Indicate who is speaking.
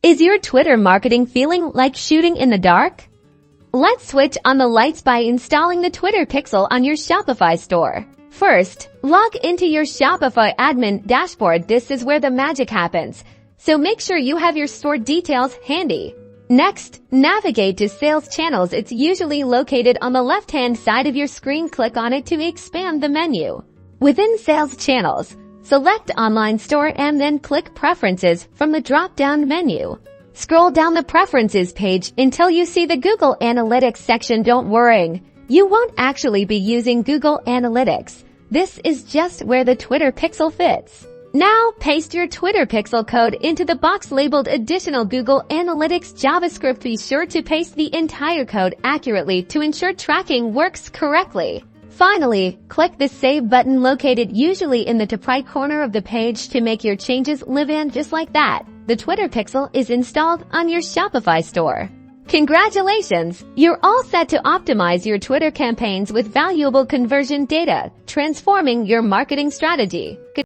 Speaker 1: Is your Twitter marketing feeling like shooting in the dark? Let's switch on the lights by installing the Twitter Pixel on your Shopify store. First, log into your Shopify admin dashboard. This is where the magic happens, so make sure you have your store details handy. Next, navigate to Sales Channels. It's usually located on the left-hand side of your screen. Click on it to expand the menu. Within Sales Channels, select Online Store and then click Preferences from the drop-down menu. Scroll down the Preferences page until you see the Google Analytics section. Don't worry, you won't actually be using Google Analytics. This is just where the Twitter Pixel fits. Now, paste your Twitter Pixel code into the box labeled Additional Google Analytics JavaScript. Be sure to paste the entire code accurately to ensure tracking works correctly. Finally, click the Save button located usually in the top right corner of the page to make your changes live in. Just like that, the Twitter Pixel is installed on your Shopify store. Congratulations! You're all set to optimize your Twitter campaigns with valuable conversion data, transforming your marketing strategy.